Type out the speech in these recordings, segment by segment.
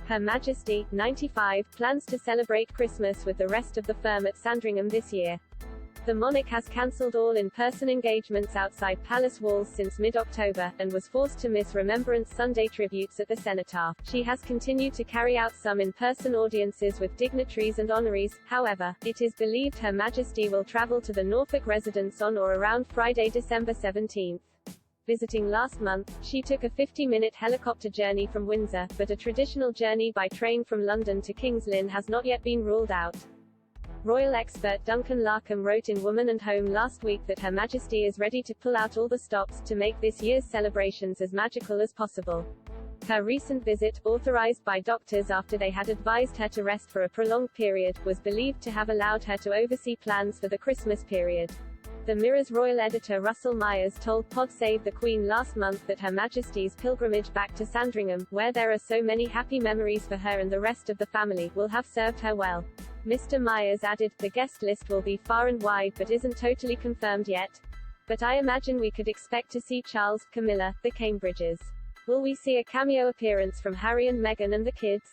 Her Majesty, 95, plans to celebrate Christmas with the rest of the firm at Sandringham this year. The monarch has cancelled all in-person engagements outside palace walls since mid-October, and was forced to miss Remembrance Sunday tributes at the Cenotaph. She has continued to carry out some in-person audiences with dignitaries and honorees. However, it is believed Her Majesty will travel to the Norfolk residence on or around Friday, December 17. Visiting last month, she took a 50-minute helicopter journey from Windsor, but a traditional journey by train from London to King's Lynn has not yet been ruled out. Royal expert Duncan Larkham wrote in Woman and Home last week that Her Majesty is ready to pull out all the stops to make this year's celebrations as magical as possible. Her recent visit, authorized by doctors after they had advised her to rest for a prolonged period, was believed to have allowed her to oversee plans for the Christmas period. The Mirror's royal editor Russell Myers told Pod Save the Queen last month that Her Majesty's pilgrimage back to Sandringham, where there are so many happy memories for her and the rest of the family, will have served her well. Mr. Myers added, the guest list will be far and wide but isn't totally confirmed yet. But I imagine we could expect to see Charles, Camilla, the Cambridges. Will we see a cameo appearance from Harry and Meghan and the kids?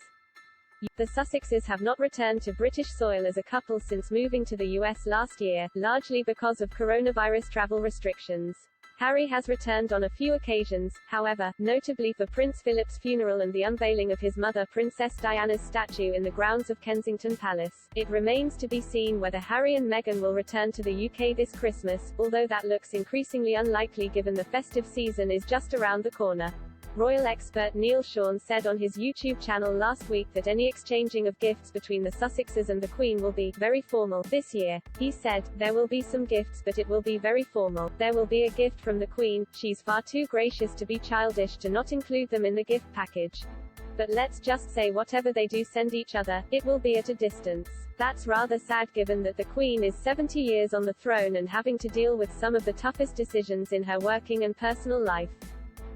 The Sussexes have not returned to British soil as a couple since moving to the US last year, largely because of coronavirus travel restrictions. Harry has returned on a few occasions, however, notably for Prince Philip's funeral and the unveiling of his mother Princess Diana's statue in the grounds of Kensington Palace. It remains to be seen whether Harry and Meghan will return to the UK this Christmas, although that looks increasingly unlikely given the festive season is just around the corner. Royal expert Neil Sean said on his YouTube channel last week that any exchanging of gifts between the Sussexes and the Queen will be very formal this year. He said, there will be some gifts but it will be very formal. There will be a gift from the Queen, she's far too gracious to be childish to not include them in the gift package. But let's just say whatever they do send each other, it will be at a distance. That's rather sad given that the Queen is 70 years on the throne and having to deal with some of the toughest decisions in her working and personal life.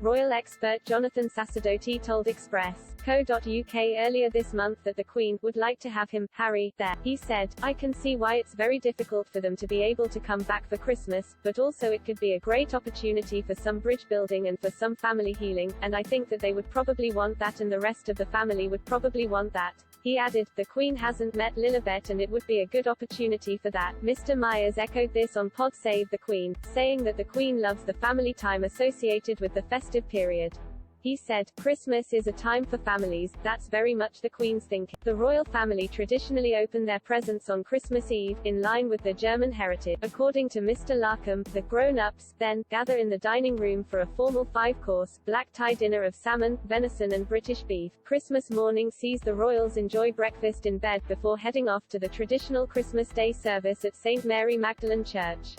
Royal expert Jonathan Sacerdoti told Express.co.uk earlier this month that the Queen would like to have him, Harry, there. He said, I can see why it's very difficult for them to be able to come back for Christmas, but also it could be a great opportunity for some bridge building and for some family healing, and I think that they would probably want that and the rest of the family would probably want that. He added, the Queen hasn't met Lilibet and it would be a good opportunity for that. Mr. Myers echoed this on Pod Save the Queen, saying that the Queen loves the family time associated with the festive period. He said, Christmas is a time for families, that's very much the Queen's thinking. The royal family traditionally open their presents on Christmas Eve, in line with their German heritage. According to Mr. Larkham, the grown-ups, then, gather in the dining room for a formal 5-course, black-tie dinner of salmon, venison and British beef. Christmas morning sees the royals enjoy breakfast in bed before heading off to the traditional Christmas Day service at St. Mary Magdalene Church.